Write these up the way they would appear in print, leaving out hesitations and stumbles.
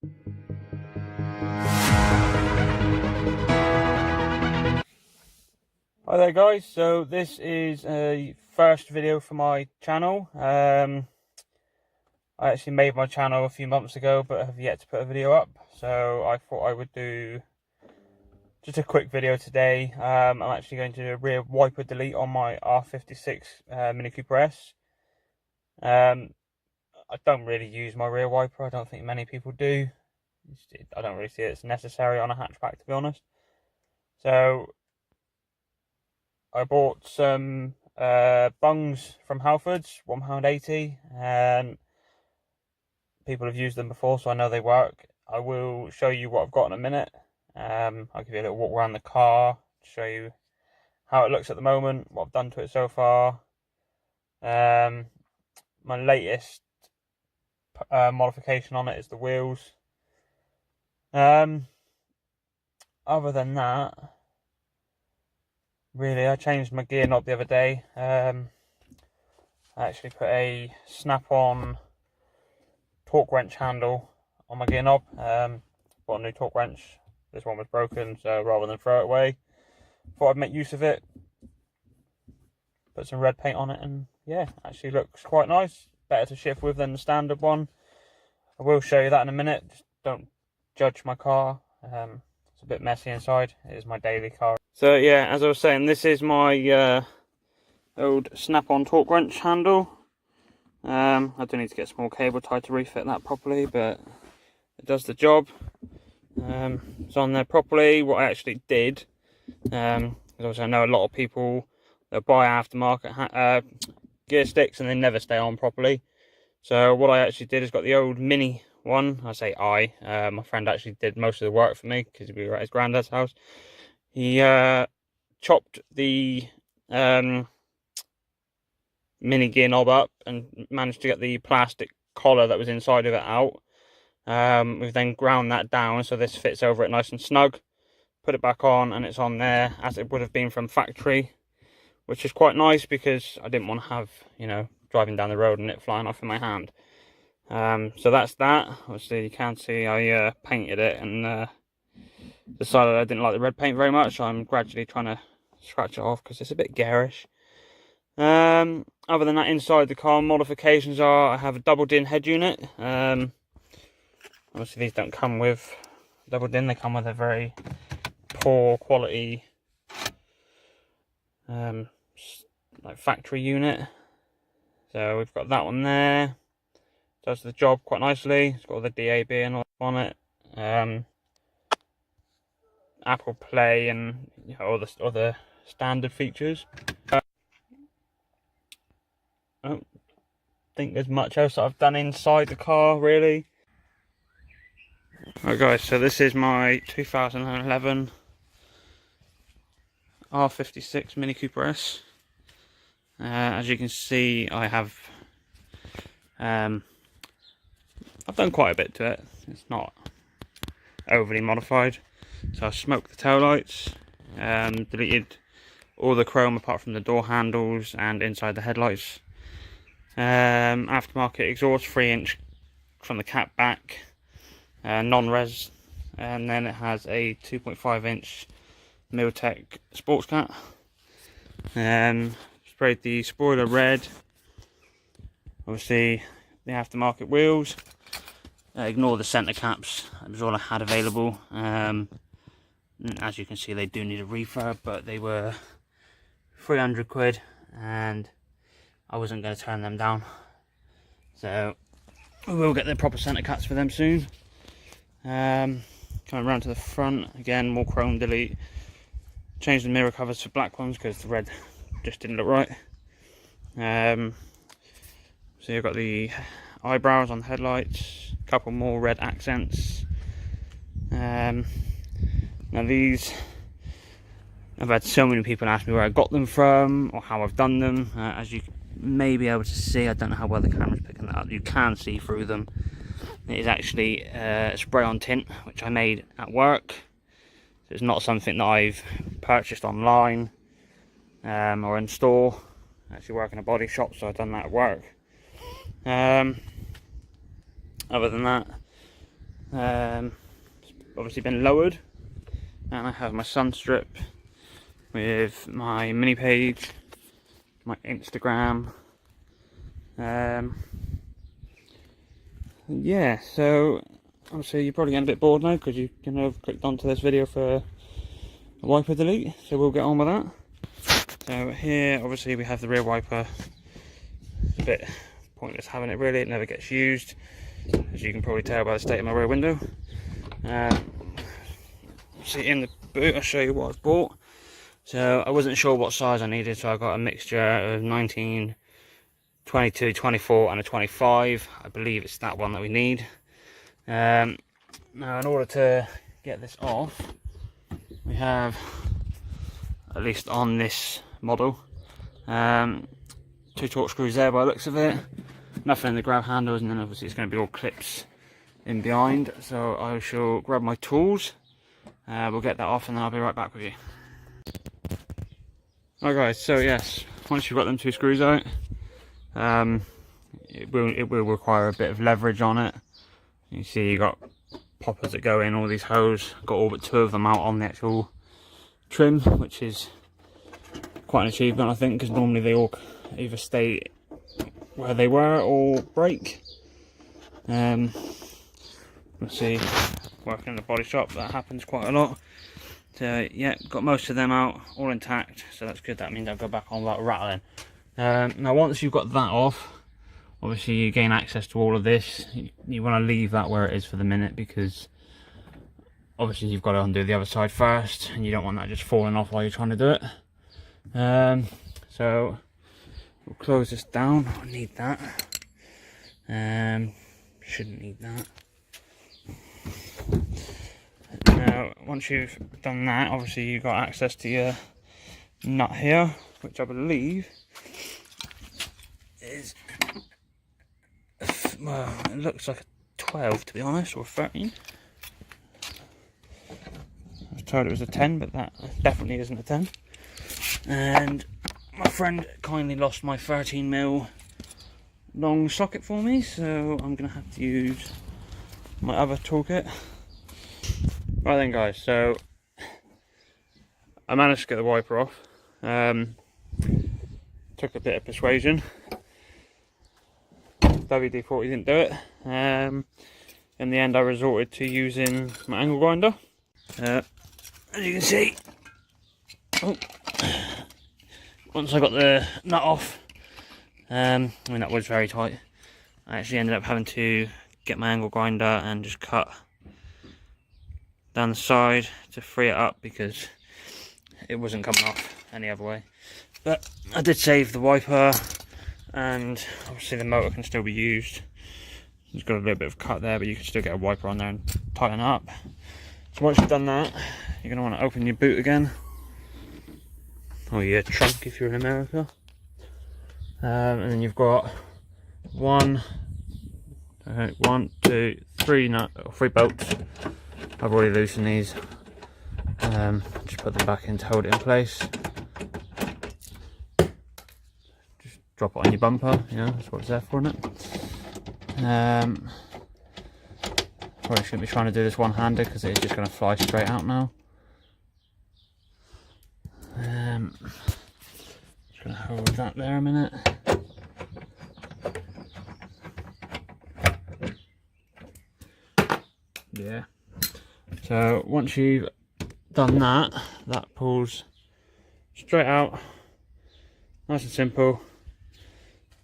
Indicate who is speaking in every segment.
Speaker 1: Hi there guys, so this is a first video for my channel. I actually made my channel a few months ago but have yet to put a video up, so I thought I would do just a quick video today. I'm actually going to do a rear wiper delete on my R56 Mini Cooper S. I don't really use my rear wiper, I don't think many people do. I don't really see it's necessary on a hatchback, to be honest. So I bought some bungs from Halfords, £1.80, and people have used them before, so I know they work. I will show you what I've got in a minute. I'll give you a little walk around the car, show you how it looks at the moment, what I've done to it so far. My latest modification on it is the wheels. Other than that, really, I changed my gear knob the other day. I actually put a snap-on torque wrench handle on my gear knob. Bought a new torque wrench. This one was broken, so rather than throw it away, thought I'd make use of it. Put some red paint on it, and yeah, actually looks quite nice. Better to shift with than the standard one. I will show you that in a minute. Just don't judge my car. It's a bit messy inside. It is my daily car. So yeah, as I was saying, this is my old snap-on torque wrench handle. I do need to get a small cable tied to refit that properly, but it does the job. It's on there properly. What I actually did, because obviously I know a lot of people, they'll buy aftermarket gear sticks and they never stay on properly. So what I actually did is got the old mini one. I say my friend actually did most of the work for me because we were at his granddad's house. He chopped the mini gear knob up and managed to get the plastic collar that was inside of it out. We've then ground that down so this fits over it nice and snug. Put it back on and it's on there as it would have been from factory, which is quite nice because I didn't want to have, you know, driving down the road and it flying off in my hand. So that's that. Obviously you can see I painted it and decided I didn't like the red paint very much. I'm gradually trying to scratch it off because it's a bit garish. Other than that, inside the car, modifications are I have a double din head unit. Obviously these don't come with double din, they come with a very poor quality like factory unit. So we've got that one there. Does the job quite nicely. It's got all the DAB and all on it. Apple Play and, you know, all the other standard features. I don't think there's much else that I've done inside the car really. Right guys, so this is my 2011 R56 Mini Cooper S. As you can see, I have I've done quite a bit to it. It's not overly modified. So I smoked the tail lights, deleted all the chrome apart from the door handles and inside the headlights. Aftermarket exhaust, 3-inch from the cap back, non-res, and then it has a 2.5-inch Miltech sports cat. Sprayed the spoiler red, obviously the aftermarket wheels. Ignore the centre caps, that was all I had available. As you can see, they do need a refurb, but they were 300 quid and I wasn't going to turn them down, so we will get the proper centre caps for them soon. Coming around to the front again, more chrome delete. Changed the mirror covers for black ones because the red just didn't look right. So you've got the eyebrows on the headlights, a couple more red accents. Now these, I've had so many people ask me where I got them from or how I've done them. As you may be able to see, I don't know how well the camera's picking that up, you can see through them. It is actually a spray-on tint which I made at work. So it's not something that I've purchased online or in store. I actually work in a body shop, so I've done that at work. Other than that, It's obviously been lowered, and I have my sun strip with my mini page, my Instagram. Yeah, so obviously you're probably getting a bit bored now because you can have clicked onto this video for a wiper delete, so we'll get on with that. So here obviously we have the rear wiper. It's a bit pointless having it really, it never gets used, as you can probably tell by the state of my rear window. See in the boot I'll show you what I've bought. So I wasn't sure what size I needed, so I got a mixture of 19, 22, 24 and a 25. I believe it's that one that we need. Now in order to get this off, we have, at least on this model, 2 torque screws there by the looks of it, nothing in the grab handles, and then obviously it's going to be all clips in behind. So I shall grab my tools, we'll get that off and then I'll be right back with you. Alright guys, so yes, once you've got them 2 screws out, it will require a bit of leverage on it. You see you got poppers that go in all these holes, got all but 2 of them out on the actual trim, which is quite an achievement I think, because normally they all either stay where they were or break. Let's see, working in the body shop that happens quite a lot. So yeah, got most of them out, all intact, so that's good. That means I'll go back on without rattling. Now once you've got that off, obviously you gain access to all of this. You want to leave that where it is for the minute, because obviously you've got to undo the other side first, and you don't want that just falling off while you're trying to do it. So we'll close this down. I need that. Shouldn't need that. Now once you've done that, obviously you've got access to your nut here, which I believe is, well, it looks like a 12 to be honest, or a 13. I was told it was a 10, but that definitely isn't a 10. And my friend kindly lost my 13mm long socket for me, so I'm going to have to use my other toolkit. Right then guys, so I managed to get the wiper off. Took a bit of persuasion. WD-40 didn't do it. In the end I resorted to using my angle grinder. As you can see, once I got the nut off, I mean that was very tight, I actually ended up having to get my angle grinder and just cut down the side to free it up, because it wasn't coming off any other way. But I did save the wiper, and obviously the motor can still be used. It's got a little bit of cut there, but you can still get a wiper on there and tighten it up. So once you've done that, you're going to want to open your boot again, or your trunk if you're in America, and then you've got 1, 2, 3 bolts. I've already loosened these. Just put them back in to hold it in place. Just drop it on your bumper, you know, that's what it's there for, isn't it? Probably shouldn't be trying to do this one-handed because it's just going to fly straight out now. Just going to hold that there a minute. Yeah. So once you've done that, that pulls straight out, nice and simple.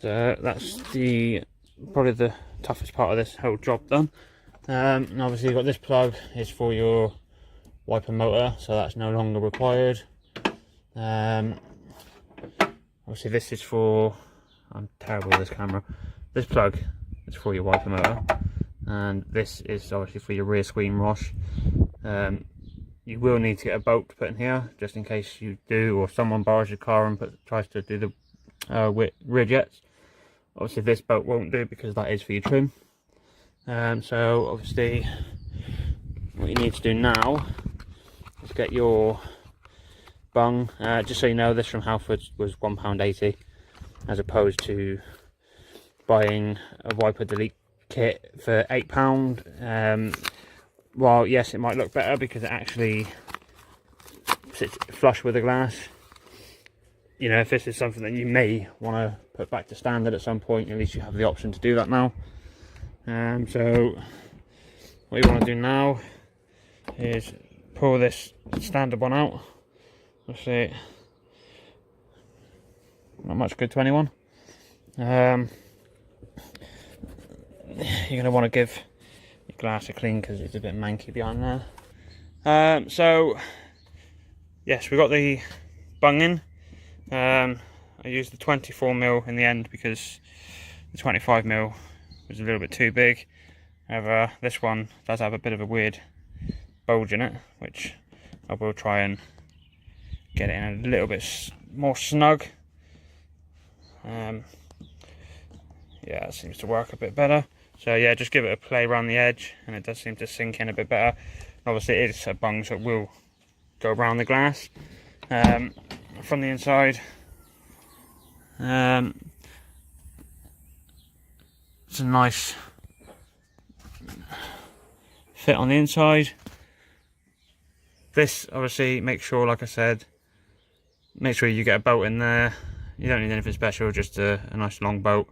Speaker 1: So that's probably the toughest part of this whole job done. And obviously you've got this plug is for your wiper motor, so that's no longer required. Obviously this is for, I'm terrible with this camera, this plug is for your wiper motor, and this is obviously for your rear screen wash. You will need to get a bolt put in here just in case you do, or someone borrows your car and tries to do the rear jets. Obviously this bolt won't do because that is for your trim. So obviously what you need to do now is get your bung. Just so you know, this from Halfords was £1.80 as opposed to buying a wiper delete kit for £8. while yes, it might look better because it actually sits flush with the glass, you know, if this is something that you may want to put back to standard at some point, at least you have the option to do that now. So what you want to do now is pull this standard one out. Let's see, not much good to anyone. You're going to want to give your glass a clean because it's a bit manky behind there. So yes, we got the bung in. I used the 24mm in the end because the 25mm was a little bit too big. However, this one does have a bit of a weird bulge in it, which I will try and get it in a little bit more snug. Yeah, it seems to work a bit better. So yeah, just give it a play around the edge and it does seem to sink in a bit better. Obviously it is a bung, so it will go around the glass. From the inside, it's a nice fit on the inside. This obviously, make sure, like I said, make sure you get a bolt in there. You don't need anything special, just a nice long bolt.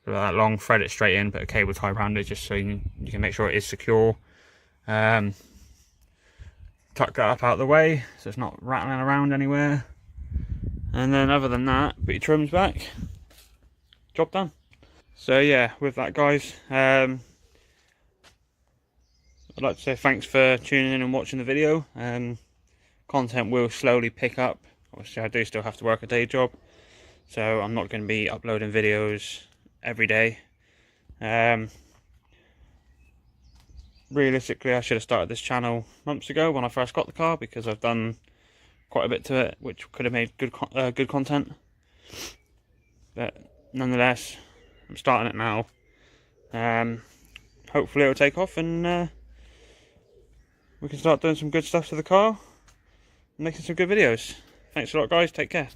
Speaker 1: That long, thread it straight in, put a cable tie around it just so you can make sure it is secure. Tuck that up out of the way so it's not rattling around anywhere. And then other than that, put your trims back. Job done. So yeah, with that guys, I'd like to say thanks for tuning in and watching the video. Content will slowly pick up. Obviously I do still have to work a day job, so I'm not going to be uploading videos every day. Realistically, I should have started this channel months ago when I first got the car, because I've done quite a bit to it which could have made good content. But nonetheless, I'm starting it now. Hopefully it'll take off and we can start doing some good stuff to the car and making some good videos. Thanks a lot guys, take care.